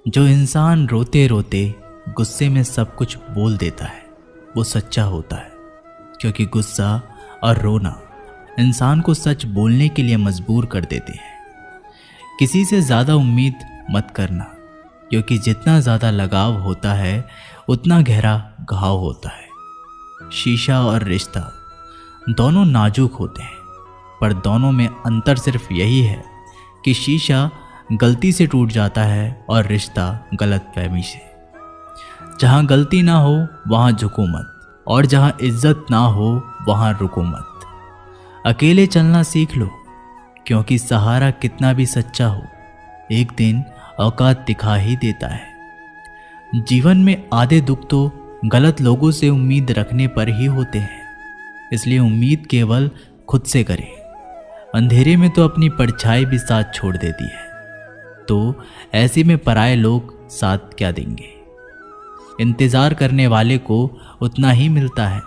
जो इंसान रोते रोते गुस्से में सब कुछ बोल देता है वो सच्चा होता है, क्योंकि गुस्सा और रोना इंसान को सच बोलने के लिए मजबूर कर देते हैं। किसी से ज़्यादा उम्मीद मत करना, क्योंकि जितना ज़्यादा लगाव होता है उतना गहरा घाव होता है। शीशा और रिश्ता दोनों नाजुक होते हैं, पर दोनों में अंतर सिर्फ यही है कि शीशा गलती से टूट जाता है और रिश्ता गलतफहमी से। जहाँ गलती ना हो वहाँ झुको मत, और जहाँ इज्जत ना हो वहाँ रुको मत। अकेले चलना सीख लो, क्योंकि सहारा कितना भी सच्चा हो एक दिन औकात दिखा ही देता है। जीवन में आधे दुख तो गलत लोगों से उम्मीद रखने पर ही होते हैं, इसलिए उम्मीद केवल खुद से करें। अंधेरे में तो अपनी परछाई भी साथ छोड़ देती है, तो ऐसे में पराये लोग साथ क्या देंगे। इंतज़ार करने वाले को उतना ही मिलता है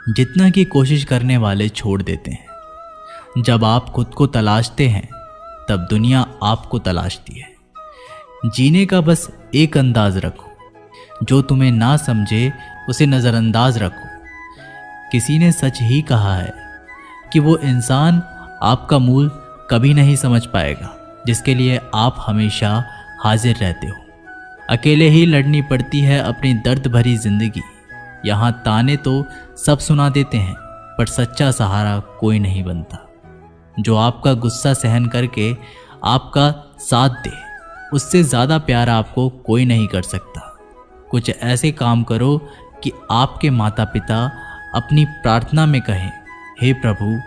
जितना कि कोशिश करने वाले छोड़ देते हैं। जब आप खुद को तलाशते हैं तब दुनिया आपको तलाशती है। जीने का बस एक अंदाज रखो, जो तुम्हें ना समझे उसे नज़रअंदाज रखो। किसी ने सच ही कहा है कि वो इंसान आपका मूल कभी नहीं समझ पाएगा जिसके लिए आप हमेशा हाजिर रहते हो। अकेले ही लड़नी पड़ती है अपनी दर्द भरी जिंदगी। यहाँ ताने तो सब सुना देते हैं, पर सच्चा सहारा कोई नहीं बनता। जो आपका गुस्सा सहन करके आपका साथ दे, उससे ज़्यादा प्यार आपको कोई नहीं कर सकता। कुछ ऐसे काम करो कि आपके माता पिता अपनी प्रार्थना में कहें, हे प्रभु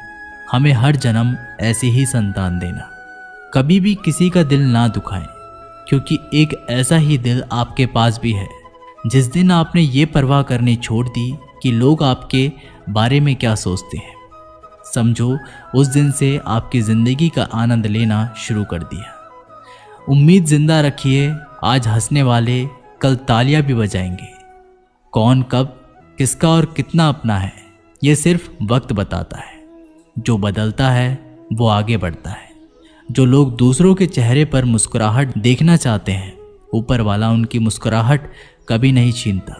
हमें हर जन्म ऐसी ही संतान देना। कभी भी किसी का दिल ना दुखाएं, क्योंकि एक ऐसा ही दिल आपके पास भी है। जिस दिन आपने ये परवाह करनी छोड़ दी कि लोग आपके बारे में क्या सोचते हैं, समझो उस दिन से आपकी ज़िंदगी का आनंद लेना शुरू कर दिया। उम्मीद जिंदा रखिए, आज हंसने वाले कल तालियां भी बजाएंगे। कौन कब किसका और कितना अपना है ये सिर्फ वक्त बताता है। जो बदलता है वो आगे बढ़ता है। जो लोग दूसरों के चेहरे पर मुस्कुराहट देखना चाहते हैं, ऊपर वाला उनकी मुस्कुराहट कभी नहीं छीनता।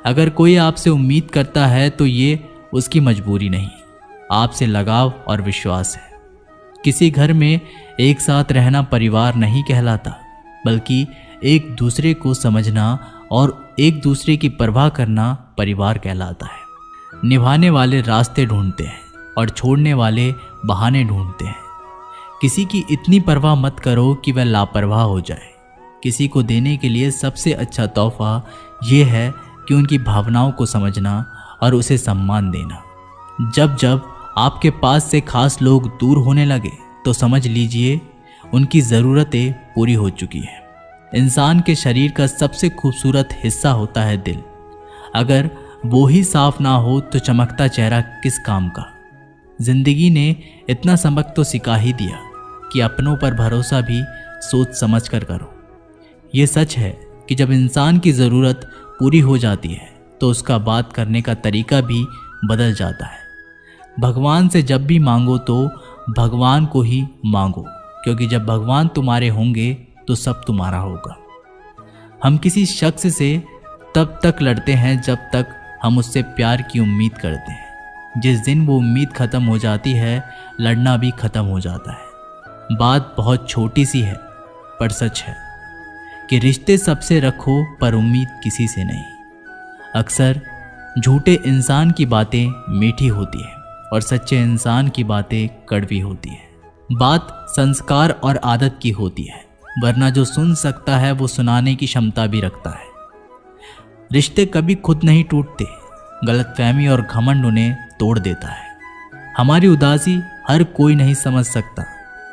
अगर कोई आपसे उम्मीद करता है तो ये उसकी मजबूरी नहीं, आपसे लगाव और विश्वास है। किसी घर में एक साथ रहना परिवार नहीं कहलाता, बल्कि एक दूसरे को समझना और एक दूसरे की परवाह करना परिवार कहलाता है। निभाने वाले रास्ते ढूंढते हैं और छोड़ने वाले बहाने ढूंढते हैं। किसी की इतनी परवाह मत करो कि वह लापरवाह हो जाए। किसी को देने के लिए सबसे अच्छा तोहफा ये है कि उनकी भावनाओं को समझना और उसे सम्मान देना। जब जब आपके पास से खास लोग दूर होने लगे तो समझ लीजिए उनकी ज़रूरतें पूरी हो चुकी हैं। इंसान के शरीर का सबसे खूबसूरत हिस्सा होता है दिल। अगर वो ही साफ ना हो तो चमकता चेहरा किस काम का। जिंदगी ने इतना सबक तो सिखा ही दिया कि अपनों पर भरोसा भी सोच समझ कर करो। ये सच है कि जब इंसान की ज़रूरत पूरी हो जाती है तो उसका बात करने का तरीका भी बदल जाता है। भगवान से जब भी मांगो तो भगवान को ही मांगो, क्योंकि जब भगवान तुम्हारे होंगे तो सब तुम्हारा होगा। हम किसी शख्स से तब तक लड़ते हैं जब तक हम उससे प्यार की उम्मीद करते हैं। जिस दिन वो उम्मीद ख़त्म हो जाती है, लड़ना भी ख़त्म हो जाता है। बात बहुत छोटी सी है पर सच है कि रिश्ते सबसे रखो पर उम्मीद किसी से नहीं। अक्सर झूठे इंसान की बातें मीठी होती है और सच्चे इंसान की बातें कड़वी होती है। बात संस्कार और आदत की होती है, वरना जो सुन सकता है वो सुनाने की क्षमता भी रखता है। रिश्ते कभी खुद नहीं टूटते, गलतफहमी और घमंड उन्हें तोड़ देता है। हमारी उदासी हर कोई नहीं समझ सकता,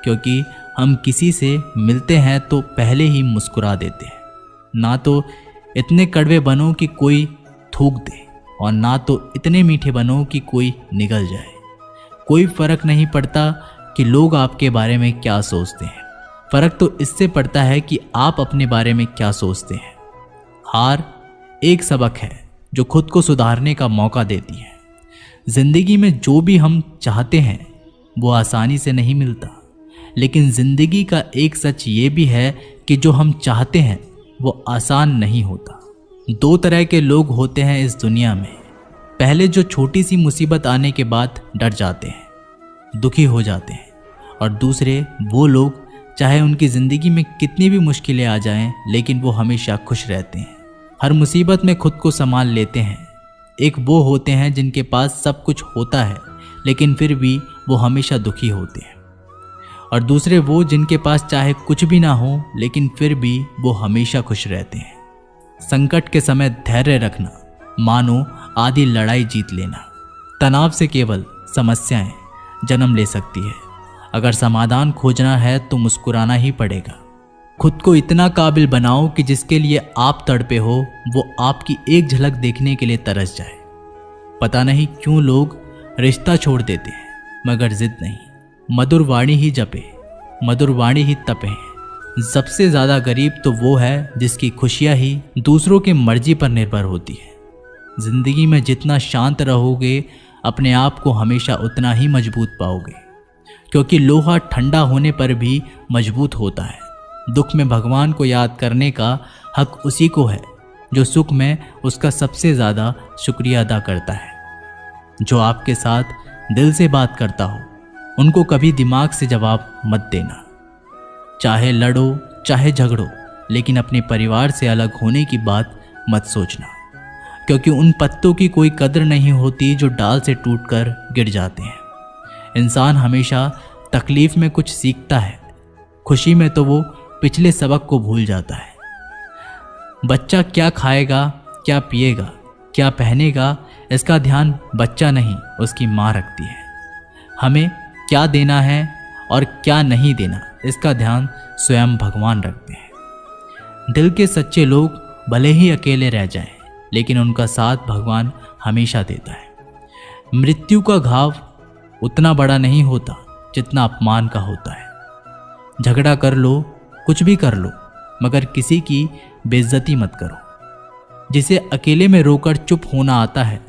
क्योंकि हम किसी से मिलते हैं तो पहले ही मुस्कुरा देते हैं। ना तो इतने कड़वे बनो कि कोई थूक दे, और ना तो इतने मीठे बनो कि कोई निगल जाए। कोई फर्क नहीं पड़ता कि लोग आपके बारे में क्या सोचते हैं, फर्क तो इससे पड़ता है कि आप अपने बारे में क्या सोचते हैं। हार एक सबक है जो खुद को सुधारने का मौका देती है। जिंदगी में जो भी हम चाहते हैं वो आसानी से नहीं मिलता, लेकिन जिंदगी का एक सच ये भी है कि जो हम चाहते हैं वो आसान नहीं होता। दो तरह के लोग होते हैं इस दुनिया में। पहले जो छोटी सी मुसीबत आने के बाद डर जाते हैं, दुखी हो जाते हैं, और दूसरे वो लोग चाहे उनकी ज़िंदगी में कितनी भी मुश्किलें आ जाएं, लेकिन वो हमेशा खुश रहते हैं, हर मुसीबत में खुद को संभाल लेते हैं। एक वो होते हैं जिनके पास सब कुछ होता है लेकिन फिर भी वो हमेशा दुखी होते हैं, और दूसरे वो जिनके पास चाहे कुछ भी ना हो लेकिन फिर भी वो हमेशा खुश रहते हैं। संकट के समय धैर्य रखना मानो आधी लड़ाई जीत लेना। तनाव से केवल समस्याएं जन्म ले सकती है। अगर समाधान खोजना है तो मुस्कुराना ही पड़ेगा। खुद को इतना काबिल बनाओ कि जिसके लिए आप तड़पे हो वो आपकी एक झलक देखने के लिए तरस जाए। पता नहीं क्यों लोग रिश्ता छोड़ देते हैं, मगर जिद नहीं। मधुर वाणी ही जपे, मधुर वाणी ही तपे। सबसे ज़्यादा गरीब तो वो है जिसकी खुशियाँ ही दूसरों की मर्जी पर निर्भर होती है। जिंदगी में जितना शांत रहोगे अपने आप को हमेशा उतना ही मजबूत पाओगे, क्योंकि लोहा ठंडा होने पर भी मजबूत होता है। दुख में भगवान को याद करने का हक उसी को है जो सुख में उसका सबसे ज़्यादा शुक्रिया अदा करता है। जो आपके साथ दिल से बात करता हो उनको कभी दिमाग से जवाब मत देना। चाहे लड़ो चाहे झगड़ो, लेकिन अपने परिवार से अलग होने की बात मत सोचना, क्योंकि उन पत्तों की कोई कदर नहीं होती जो डाल से टूटकर गिर जाते हैं। इंसान हमेशा तकलीफ में कुछ सीखता है, खुशी में तो वो पिछले सबक को भूल जाता है। बच्चा क्या खाएगा, क्या पिएगा, क्या पहनेगा, इसका ध्यान बच्चा नहीं उसकी माँ रखती है। हमें क्या देना है और क्या नहीं देना, इसका ध्यान स्वयं भगवान रखते हैं। दिल के सच्चे लोग भले ही अकेले रह जाएं, लेकिन उनका साथ भगवान हमेशा देता है। मृत्यु का घाव उतना बड़ा नहीं होता जितना अपमान का होता है। झगड़ा कर लो, कुछ भी कर लो, मगर किसी की बेइज्जती मत करो। जिसे अकेले में रोकर चुप होना आता है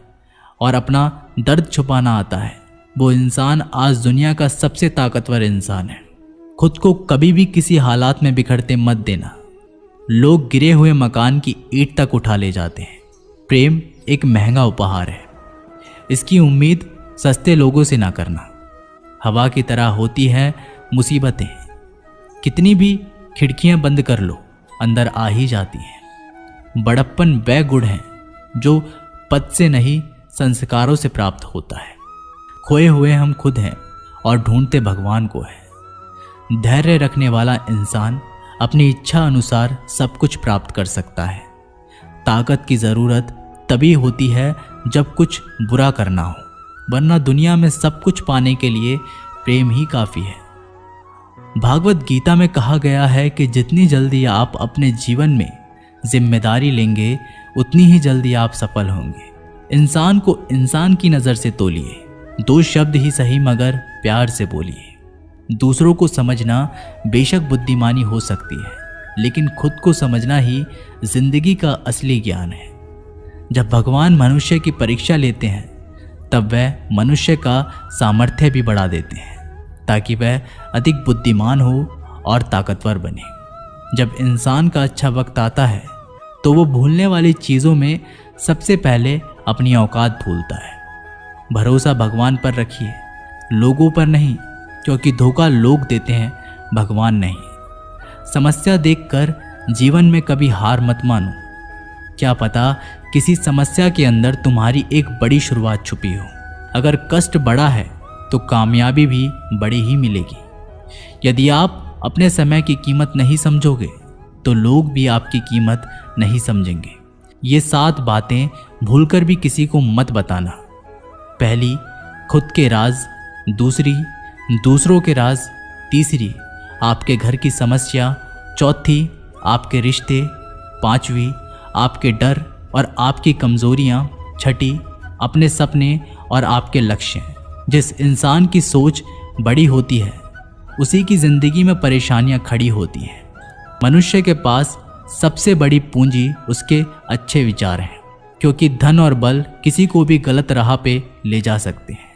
और अपना दर्द छुपाना आता है, वो इंसान आज दुनिया का सबसे ताकतवर इंसान है। खुद को कभी भी किसी हालात में बिखरते मत देना। लोग गिरे हुए मकान की ईंट तक उठा ले जाते हैं। प्रेम एक महंगा उपहार है, इसकी उम्मीद सस्ते लोगों से ना करना। हवा की तरह होती है मुसीबतें, कितनी भी खिड़कियां बंद कर लो अंदर आ ही जाती हैं। बड़प्पन वह गुण है जो पद से नहीं संस्कारों से प्राप्त होता है। खोए हुए हम खुद हैं और ढूंढते भगवान को है। धैर्य रखने वाला इंसान अपनी इच्छा अनुसार सब कुछ प्राप्त कर सकता है। ताकत की ज़रूरत तभी होती है जब कुछ बुरा करना हो, वरना दुनिया में सब कुछ पाने के लिए प्रेम ही काफ़ी है। भागवत गीता में कहा गया है कि जितनी जल्दी आप अपने जीवन में जिम्मेदारी लेंगे उतनी ही जल्दी आप सफल होंगे। इंसान को इंसान की नज़र से तोलिए, 2 शब्द ही सही मगर प्यार से बोलिए। दूसरों को समझना बेशक बुद्धिमानी हो सकती है, लेकिन खुद को समझना ही जिंदगी का असली ज्ञान है। जब भगवान मनुष्य की परीक्षा लेते हैं तब वह मनुष्य का सामर्थ्य भी बढ़ा देते हैं, ताकि वह अधिक बुद्धिमान हो और ताकतवर बने। जब इंसान का अच्छा वक्त आता है तो वो भूलने वाली चीज़ों में सबसे पहले अपनी औकात भूलता है। भरोसा भगवान पर रखिए, लोगों पर नहीं, क्योंकि धोखा लोग देते हैं, भगवान नहीं। समस्या देखकर जीवन में कभी हार मत मानो। क्या पता किसी समस्या के अंदर तुम्हारी एक बड़ी शुरुआत छुपी हो। अगर कष्ट बड़ा है तो कामयाबी भी बड़ी ही मिलेगी। यदि आप अपने समय की कीमत नहीं समझोगे तो लोग भी आपकी कीमत नहीं समझेंगे। ये 7 बातें भूलकर भी किसी को मत बताना। पहली, खुद के राज। दूसरी, दूसरों के राज। तीसरी, आपके घर की समस्या। चौथी, आपके रिश्ते। 5वीं, आपके डर और आपकी कमजोरियां। 6ठी, अपने सपने और आपके लक्ष्य। जिस इंसान की सोच बड़ी होती है उसी की जिंदगी में परेशानियां खड़ी होती हैं। मनुष्य के पास सबसे बड़ी पूंजी उसके अच्छे विचार हैं, क्योंकि धन और बल किसी को भी गलत राह पे ले जा सकते हैं,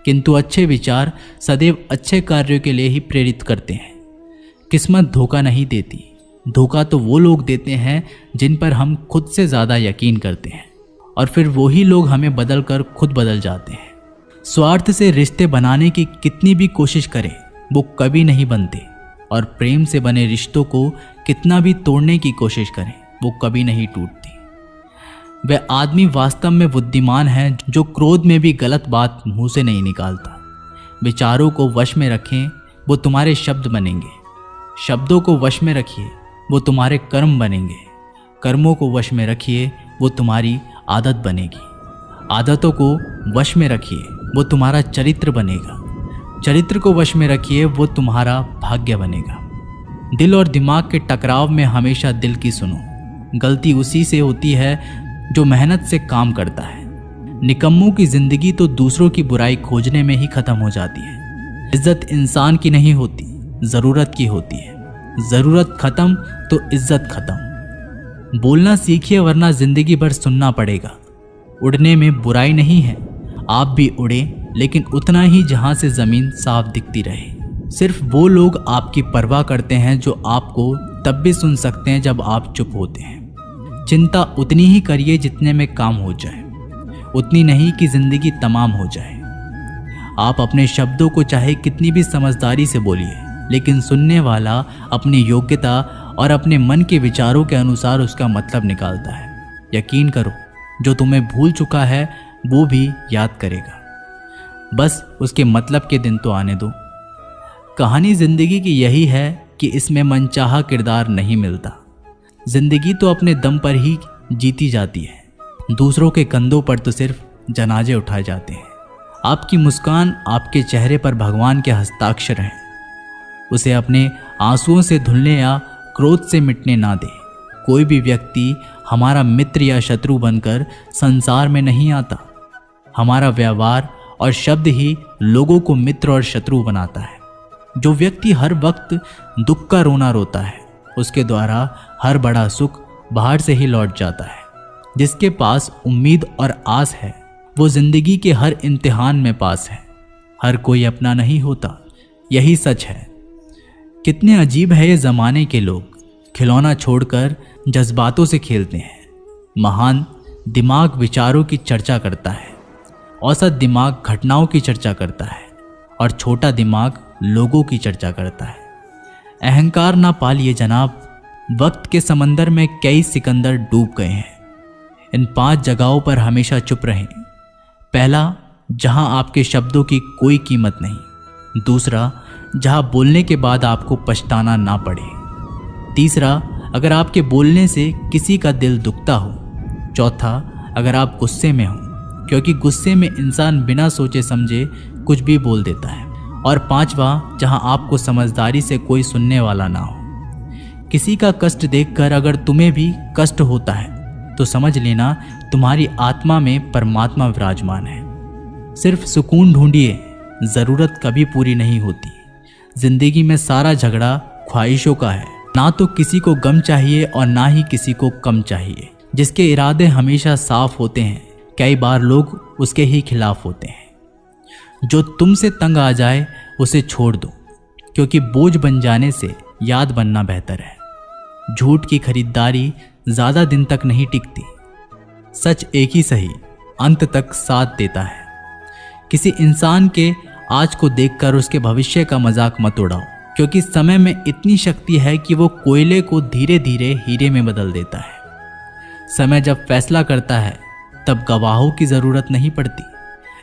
किंतु अच्छे विचार सदैव अच्छे कार्यों के लिए ही प्रेरित करते हैं। किस्मत धोखा नहीं देती, धोखा तो वो लोग देते हैं जिन पर हम खुद से ज़्यादा यकीन करते हैं, और फिर वही लोग हमें बदल कर खुद बदल जाते हैं। स्वार्थ से रिश्ते बनाने की कितनी भी कोशिश करें वो कभी नहीं बनते, और प्रेम से बने रिश्तों को कितना भी तोड़ने की कोशिश करें वो कभी नहीं टूटती। वह आदमी वास्तव में बुद्धिमान है जो क्रोध में भी गलत बात मुंह से नहीं निकालता। विचारों को वश में रखें, वो तुम्हारे शब्द बनेंगे। शब्दों को वश में रखिए, वो तुम्हारे कर्म बनेंगे। कर्मों को वश में रखिए, वो तुम्हारी आदत बनेगी। आदतों को वश में रखिए, वो तुम्हारा चरित्र बनेगा। चरित्र को वश में रखिए, वो तुम्हारा भाग्य बनेगा। दिल और दिमाग के टकराव में हमेशा दिल की सुनो। गलती उसी से होती है जो मेहनत से काम करता है। निकम्मों की जिंदगी तो दूसरों की बुराई खोजने में ही खत्म हो जाती है। इज्जत इंसान की नहीं होती, ज़रूरत की होती है। ज़रूरत खत्म तो इज्जत खत्म। बोलना सीखिए वरना जिंदगी भर सुनना पड़ेगा। उड़ने में बुराई नहीं है, आप भी उड़े, लेकिन उतना ही जहां से ज़मीन साफ दिखती रहे। सिर्फ वो लोग आपकी परवाह करते हैं जो आपको तब भी सुन सकते हैं जब आप चुप होते हैं। चिंता उतनी ही करिए जितने में काम हो जाए, उतनी नहीं कि जिंदगी तमाम हो जाए। आप अपने शब्दों को चाहे कितनी भी समझदारी से बोलिए, लेकिन सुनने वाला अपनी योग्यता और अपने मन के विचारों के अनुसार उसका मतलब निकालता है। यकीन करो, जो तुम्हें भूल चुका है वो भी याद करेगा। बस उसके मतलब के दिन तो आने दो। कहानी जिंदगी की यही है कि इसमें मनचाहा किरदार नहीं मिलता। जिंदगी तो अपने दम पर ही जीती जाती है। दूसरों के कंधों पर तो सिर्फ जनाजे उठाए जाते हैं। आपकी मुस्कान आपके चेहरे पर भगवान के हस्ताक्षर हैं। उसे अपने आंसुओं से धुलने या क्रोध से मिटने ना दे। कोई भी व्यक्ति हमारा मित्र या शत्रु बनकर संसार में नहीं आता। हमारा व्यवहार और शब्द ही लोगों को मित्र और शत्रु बनाता है। जो व्यक्ति हर वक्त दुख का रोना रोता है, उसके द्वारा हर बड़ा सुख बाहर से ही लौट जाता है। जिसके पास उम्मीद और आस है, वो जिंदगी के हर इम्तिहान में पास है। हर कोई अपना नहीं होता, यही सच है। कितने अजीब है ये ज़माने के लोग, खिलौना छोड़कर जज्बातों से खेलते हैं। महान दिमाग विचारों की चर्चा करता है, औसत दिमाग घटनाओं की चर्चा करता है, और छोटा दिमाग लोगों की चर्चा करता है। अहंकार ना पालिए जनाब, वक्त के समंदर में कई सिकंदर डूब गए हैं। इन 5 जगहों पर हमेशा चुप रहें। पहला, जहां आपके शब्दों की कोई कीमत नहीं। दूसरा, जहां बोलने के बाद आपको पछताना ना पड़े। तीसरा, अगर आपके बोलने से किसी का दिल दुखता हो। चौथा, अगर आप गुस्से में हो, क्योंकि गुस्से में इंसान बिना सोचे समझे कुछ भी बोल देता है। और पांचवा, जहां आपको समझदारी से कोई सुनने वाला ना हो। किसी का कष्ट देखकर अगर तुम्हें भी कष्ट होता है तो समझ लेना तुम्हारी आत्मा में परमात्मा विराजमान है। सिर्फ सुकून ढूंढिए, ज़रूरत कभी पूरी नहीं होती। जिंदगी में सारा झगड़ा ख्वाहिशों का है। ना तो किसी को गम चाहिए और ना ही किसी को कम चाहिए। जिसके इरादे हमेशा साफ होते हैं, कई बार लोग उसके ही खिलाफ होते हैं। जो तुमसे तंग आ जाए उसे छोड़ दो, क्योंकि बोझ बन जाने से याद बनना बेहतर है। झूठ की खरीदारी ज़्यादा दिन तक नहीं टिकती। सच एक ही सही अंत तक साथ देता है। किसी इंसान के आज को देखकर उसके भविष्य का मजाक मत उड़ाओ, क्योंकि समय में इतनी शक्ति है कि वो कोयले को धीरे धीरे हीरे में बदल देता है। समय जब फैसला करता है तब गवाहों की ज़रूरत नहीं पड़ती।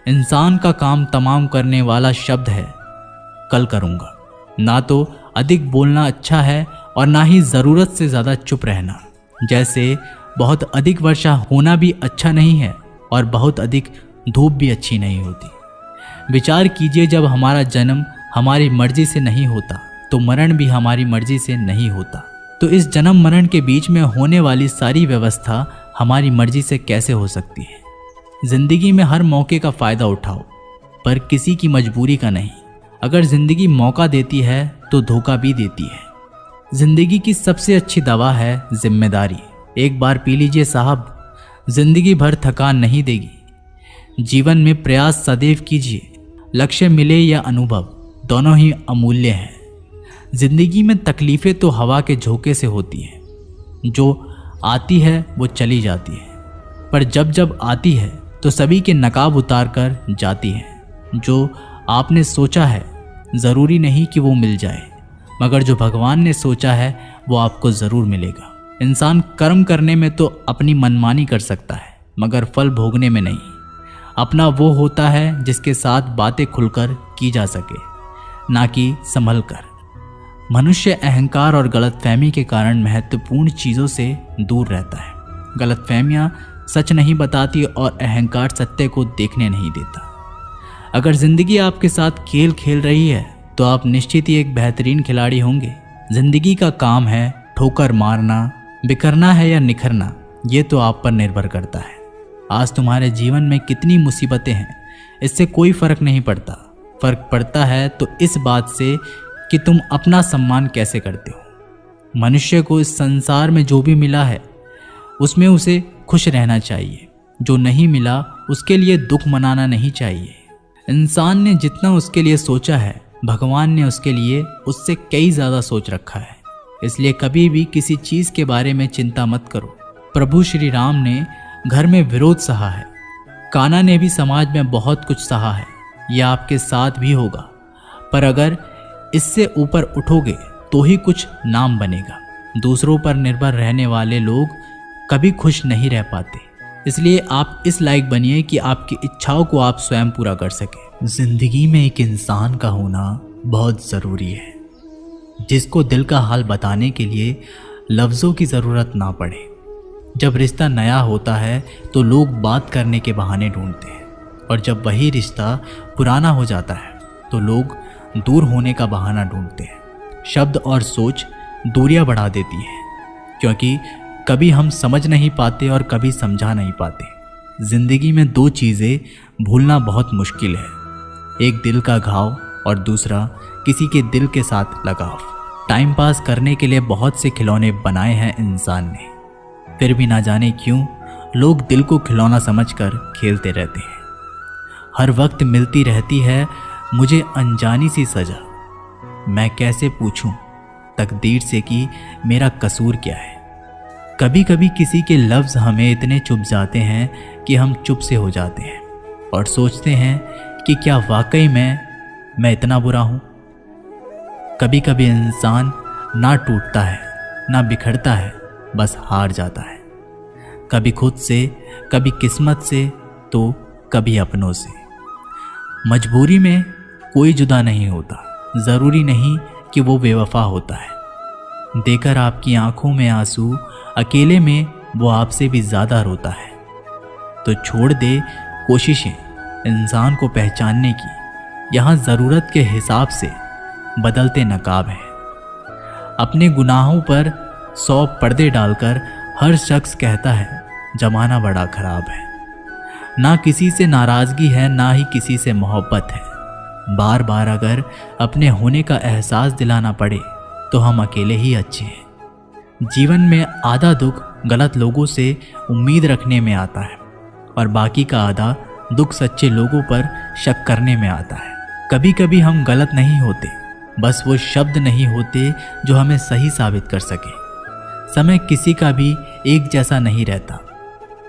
इंसान का काम तमाम करने वाला शब्द है कल करूँगा। ना तो अधिक बोलना अच्छा है और ना ही ज़रूरत से ज़्यादा चुप रहना। जैसे बहुत अधिक वर्षा होना भी अच्छा नहीं है और बहुत अधिक धूप भी अच्छी नहीं होती। विचार कीजिए, जब हमारा जन्म हमारी मर्जी से नहीं होता तो मरण भी हमारी मर्जी से नहीं होता। तो इस जन्म मरण के बीच में होने वाली सारी व्यवस्था हमारी मर्जी से कैसे हो सकती है। जिंदगी में हर मौके का फ़ायदा उठाओ, पर किसी की मजबूरी का नहीं। अगर जिंदगी मौका देती है तो धोखा भी देती है। जिंदगी की सबसे अच्छी दवा है जिम्मेदारी। एक बार पी लीजिए साहब, जिंदगी भर थकान नहीं देगी। जीवन में प्रयास सदैव कीजिए। लक्ष्य मिले या अनुभव, दोनों ही अमूल्य हैं। जिंदगी में तकलीफ़ें तो हवा के झोंके से होती हैं, जो आती है वो चली जाती है, पर जब जब आती है तो सभी के नकाब उतार कर जाती है। जो आपने सोचा है ज़रूरी नहीं कि वो मिल जाए, मगर जो भगवान ने सोचा है वो आपको ज़रूर मिलेगा। इंसान कर्म करने में तो अपनी मनमानी कर सकता है, मगर फल भोगने में नहीं। अपना वो होता है जिसके साथ बातें खुलकर की जा सके, ना कि संभल कर। मनुष्य अहंकार और गलतफहमी के कारण महत्वपूर्ण चीज़ों से दूर रहता है। गलतफहमियाँ सच नहीं बताती और अहंकार सत्य को देखने नहीं देता। अगर ज़िंदगी आपके साथ खेल खेल रही है तो आप निश्चित ही एक बेहतरीन खिलाड़ी होंगे। ज़िंदगी का काम है ठोकर मारना, बिखरना है या निखरना, ये तो आप पर निर्भर करता है। आज तुम्हारे जीवन में कितनी मुसीबतें हैं, इससे कोई फ़र्क नहीं पड़ता। फ़र्क पड़ता है तो इस बात से कि तुम अपना सम्मान कैसे करते हो। मनुष्य को इस संसार में जो भी मिला है उसमें उसे खुश रहना चाहिए। जो नहीं मिला उसके लिए दुख मनाना नहीं चाहिए। इंसान ने जितना उसके लिए सोचा है, भगवान ने उसके लिए उससे कई ज़्यादा सोच रखा है। इसलिए कभी भी किसी चीज़ के बारे में चिंता मत करो। प्रभु श्री राम ने घर में विरोध सहा है, कान्हा ने भी समाज में बहुत कुछ सहा है। यह आपके साथ भी होगा, पर अगर इससे ऊपर उठोगे तो ही कुछ नाम बनेगा। दूसरों पर निर्भर रहने वाले लोग कभी खुश नहीं रह पाते। इसलिए आप इस लायक बनिए कि आपकी इच्छाओं को आप स्वयं पूरा कर सके। जिंदगी में एक इंसान का होना बहुत ज़रूरी है, जिसको दिल का हाल बताने के लिए लफ्ज़ों की ज़रूरत ना पड़े। जब रिश्ता नया होता है तो लोग बात करने के बहाने ढूंढते हैं, और जब वही रिश्ता पुराना हो जाता है तो लोग दूर होने का बहाना ढूंढते हैं। शब्द और सोच दूरियां बढ़ा देती है, क्योंकि कभी हम समझ नहीं पाते और कभी समझा नहीं पाते। ज़िंदगी में दो चीज़ें भूलना बहुत मुश्किल है, एक दिल का घाव और दूसरा किसी के दिल के साथ लगाव। टाइम पास करने के लिए बहुत से खिलौने बनाए हैं इंसान ने, फिर भी ना जाने क्यों लोग दिल को खिलौना समझकर खेलते रहते हैं। हर वक्त मिलती रहती है मुझे अनजानी सी सजा, मैं कैसे पूछूं तकदीर से कि मेरा कसूर क्या है। कभी कभी किसी के लफ्ज़ हमें इतने चुभ जाते हैं कि हम चुप से हो जाते हैं और सोचते हैं कि क्या वाकई मैं इतना बुरा हूँ। कभी कभी इंसान ना टूटता है ना बिखरता है, बस हार जाता है। कभी खुद से, कभी किस्मत से, तो कभी अपनों से। मजबूरी में कोई जुदा नहीं होता, ज़रूरी नहीं कि वो बेवफा होता है। देकर आपकी आंखों में आंसू, अकेले में वो आपसे भी ज़्यादा रोता है। तो छोड़ दे कोशिशें इंसान को पहचानने की, यहाँ ज़रूरत के हिसाब से बदलते नकाब हैं। अपने गुनाहों पर 100 पर्दे डालकर हर शख्स कहता है ज़माना बड़ा ख़राब है। ना किसी से नाराज़गी है, ना ही किसी से मोहब्बत है। बार बार अगर अपने होने का एहसास दिलाना पड़े तो हम अकेले ही अच्छे हैं। जीवन में आधा दुख गलत लोगों से उम्मीद रखने में आता है, और बाकी का आधा दुख सच्चे लोगों पर शक करने में आता है। कभी कभी हम गलत नहीं होते, बस वो शब्द नहीं होते जो हमें सही साबित कर सके। समय किसी का भी एक जैसा नहीं रहता,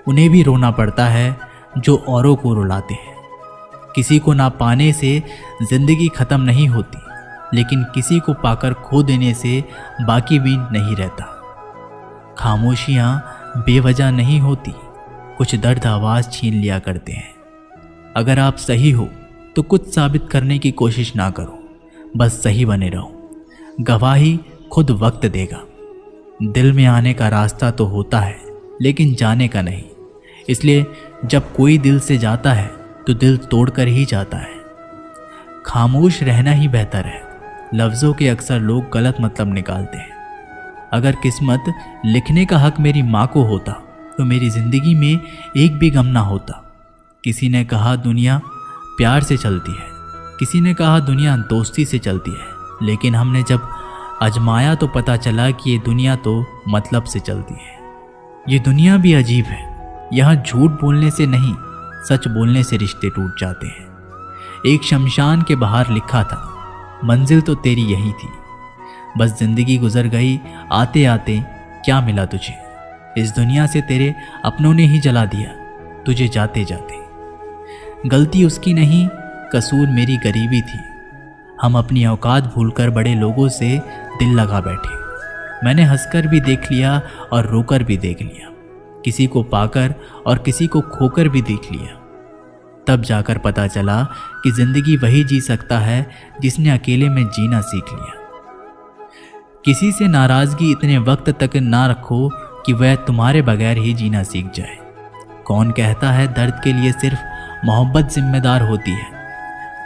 उन्हें भी रोना पड़ता है जो औरों को रुलाते हैं। किसी को ना पाने से जिंदगी ख़त्म नहीं होती, लेकिन किसी को पाकर खो देने से बाकी भी नहीं रहता। खामोशियाँ बेवजह नहीं होती, कुछ दर्द आवाज़ छीन लिया करते हैं। अगर आप सही हो तो कुछ साबित करने की कोशिश ना करो, बस सही बने रहो। गवाही खुद वक्त देगा। दिल में आने का रास्ता तो होता है, लेकिन जाने का नहीं। इसलिए जब कोई दिल से जाता है तो दिल तोड़कर ही जाता है। खामोश रहना ही बेहतर है। लफ्ज़ों के अक्सर लोग गलत मतलब निकालते हैं। अगर किस्मत लिखने का हक मेरी माँ को होता तो मेरी ज़िंदगी में एक भी गम ना होता। किसी ने कहा दुनिया प्यार से चलती है, किसी ने कहा दुनिया दोस्ती से चलती है, लेकिन हमने जब आजमाया तो पता चला कि ये दुनिया तो मतलब से चलती है। ये दुनिया भी अजीब है, यहाँ झूठ बोलने से नहीं, सच बोलने से रिश्ते टूट जाते हैं। एक शमशान के बाहर लिखा था, मंजिल तो तेरी यही थी, बस जिंदगी गुजर गई आते आते, क्या मिला तुझे? इस दुनिया से तेरे अपनों ने ही जला दिया तुझे जाते जाते। गलती उसकी नहीं, कसूर मेरी गरीबी थी। हम अपनी औकात भूलकर बड़े लोगों से दिल लगा बैठे। मैंने हंसकर भी देख लिया और रोकर भी देख लिया, किसी को पाकर और किसी को खोकर भी देख लिया। तब जाकर पता चला कि जिंदगी वही जी सकता है जिसने अकेले में जीना सीख लिया। किसी से नाराजगी इतने वक्त तक ना रखो कि वह तुम्हारे बगैर ही जीना सीख जाए। कौन कहता है दर्द के लिए सिर्फ मोहब्बत जिम्मेदार होती है?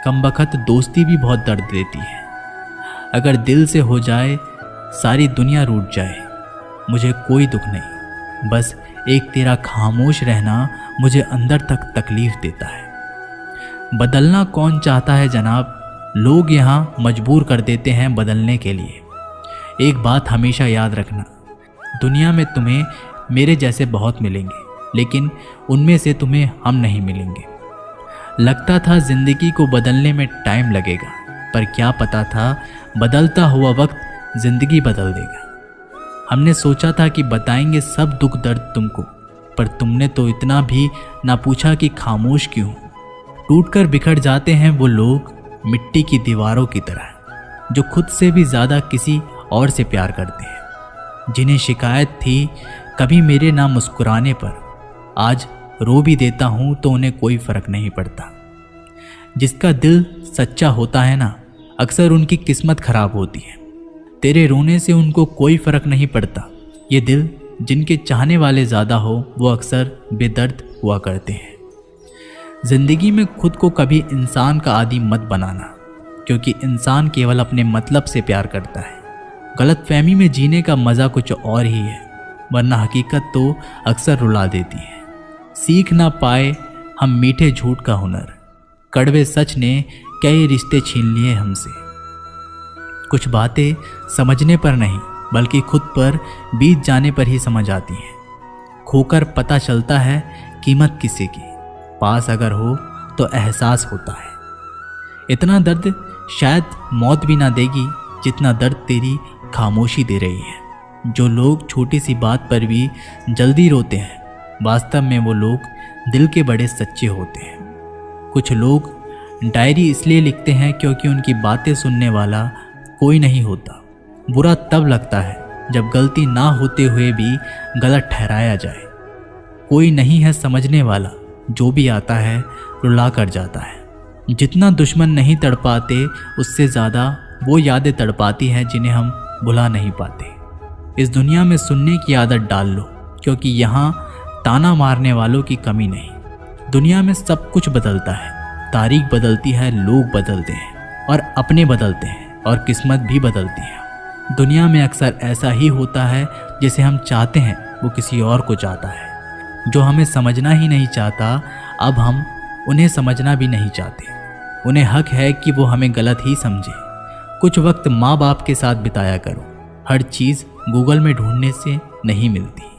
कमबख्त दोस्ती भी बहुत दर्द देती है। अगर दिल से हो जाए सारी दुनिया रूठ जाए, मुझे कोई दुख नहीं, बस एक तेरा खामोश रहना मुझे अंदर तक तकलीफ देता है। बदलना कौन चाहता है जनाब, लोग यहाँ मजबूर कर देते हैं बदलने के लिए। एक बात हमेशा याद रखना, दुनिया में तुम्हें मेरे जैसे बहुत मिलेंगे, लेकिन उनमें से तुम्हें हम नहीं मिलेंगे। लगता था जिंदगी को बदलने में टाइम लगेगा, पर क्या पता था बदलता हुआ वक्त जिंदगी बदल देगा। हमने सोचा था कि बताएंगे सब दुख दर्द तुमको, पर तुमने तो इतना भी ना पूछा कि खामोश क्यों। टूटकर बिखर जाते हैं वो लोग मिट्टी की दीवारों की तरह, जो खुद से भी ज़्यादा किसी और से प्यार करते हैं। जिन्हें शिकायत थी कभी मेरे ना मुस्कुराने पर, आज रो भी देता हूँ तो उन्हें कोई फ़र्क नहीं पड़ता। जिसका दिल सच्चा होता है ना, अक्सर उनकी किस्मत खराब होती है। तेरे रोने से उनको कोई फ़र्क नहीं पड़ता। ये दिल जिनके चाहने वाले ज़्यादा हो, वो अक्सर बेदर्द हुआ करते हैं। ज़िंदगी में खुद को कभी इंसान का आदी मत बनाना, क्योंकि इंसान केवल अपने मतलब से प्यार करता है। गलतफहमी में जीने का मज़ा कुछ और ही है, वरना हकीकत तो अक्सर रुला देती है। सीख ना पाए हम मीठे झूठ का हुनर, कड़वे सच ने कई रिश्ते छीन लिए हमसे। कुछ बातें समझने पर नहीं, बल्कि खुद पर बीत जाने पर ही समझ आती हैं। खोकर पता चलता है कीमत किसी की, पास अगर हो तो एहसास होता है। इतना दर्द शायद मौत भी ना देगी जितना दर्द तेरी खामोशी दे रही है। जो लोग छोटी सी बात पर भी जल्दी रोते हैं, वास्तव में वो लोग दिल के बड़े सच्चे होते हैं। कुछ लोग डायरी इसलिए लिखते हैं क्योंकि उनकी बातें सुनने वाला कोई नहीं होता। बुरा तब लगता है जब गलती ना होते हुए भी गलत ठहराया जाए। कोई नहीं है समझने वाला, जो भी आता है रुला कर जाता है। जितना दुश्मन नहीं तड़पाते, उससे ज़्यादा वो यादें तड़पाती हैं जिन्हें हम भुला नहीं पाते। इस दुनिया में सुनने की आदत डाल लो, क्योंकि यहाँ ताना मारने वालों की कमी नहीं। दुनिया में सब कुछ बदलता है, तारीख बदलती है, लोग बदलते हैं और अपने बदलते हैं और किस्मत भी बदलती है। दुनिया में अक्सर ऐसा ही होता है, जिसे हम चाहते हैं वो किसी और को चाहता है। जो हमें समझना ही नहीं चाहता, अब हम उन्हें समझना भी नहीं चाहते। उन्हें हक है कि वो हमें गलत ही समझे। कुछ वक्त माँ बाप के साथ बिताया करो, हर चीज़ गूगल में ढूंढने से नहीं मिलती।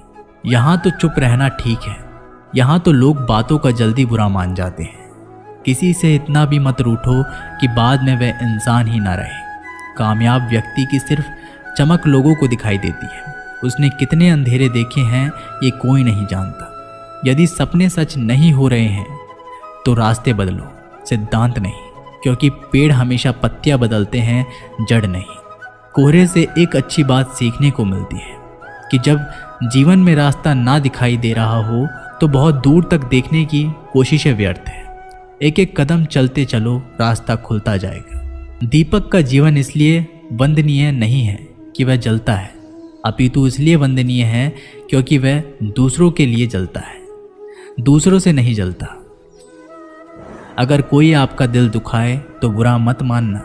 यहाँ तो चुप रहना ठीक है, यहाँ तो लोग बातों का जल्दी बुरा मान जाते हैं। किसी से इतना भी मत रूठो कि बाद में वह इंसान ही ना रहे। कामयाब व्यक्ति की सिर्फ चमक लोगों को दिखाई देती है, उसने कितने अंधेरे देखे हैं ये कोई नहीं जानता। यदि सपने सच नहीं हो रहे हैं तो रास्ते बदलो, सिद्धांत नहीं, क्योंकि पेड़ हमेशा पत्तियां बदलते हैं, जड़ नहीं। कोहरे से एक अच्छी बात सीखने को मिलती है कि जब जीवन में रास्ता ना दिखाई दे रहा हो तो बहुत दूर तक देखने की कोशिशें व्यर्थ है। एक एक कदम चलते चलो, रास्ता खुलता जाएगा। दीपक का जीवन इसलिए वंदनीय नहीं है कि वह जलता है, अपितु इसलिए वंदनीय है क्योंकि वह दूसरों के लिए जलता है, दूसरों से नहीं जलता। अगर कोई आपका दिल दुखाए तो बुरा मत मानना।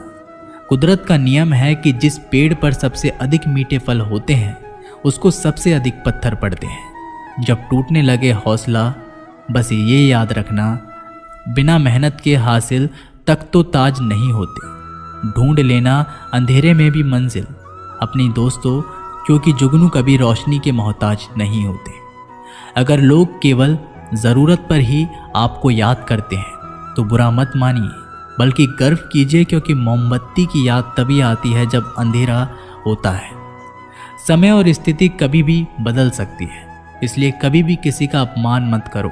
कुदरत का नियम है कि जिस पेड़ पर सबसे अधिक मीठे फल होते हैं, उसको सबसे अधिक पत्थर पड़ते हैं। जब टूटने लगे हौसला, बस ये याद रखना, बिना मेहनत के हासिल तक तो ताज नहीं होते। ढूंढ लेना अंधेरे में भी मंजिल अपनी दोस्तों, क्योंकि जुगनू कभी रोशनी के मोहताज नहीं होते। अगर लोग केवल ज़रूरत पर ही आपको याद करते हैं तो बुरा मत मानिए, बल्कि गर्व कीजिए, क्योंकि मोमबत्ती की याद तभी आती है जब अंधेरा होता है। समय और स्थिति कभी भी बदल सकती है, इसलिए कभी भी किसी का अपमान मत करो।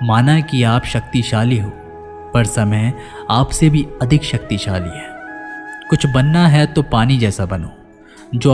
माना कि आप शक्तिशाली हो, पर समय आपसे भी अधिक शक्तिशाली है। कुछ बनना है तो पानी जैसा बनो, जो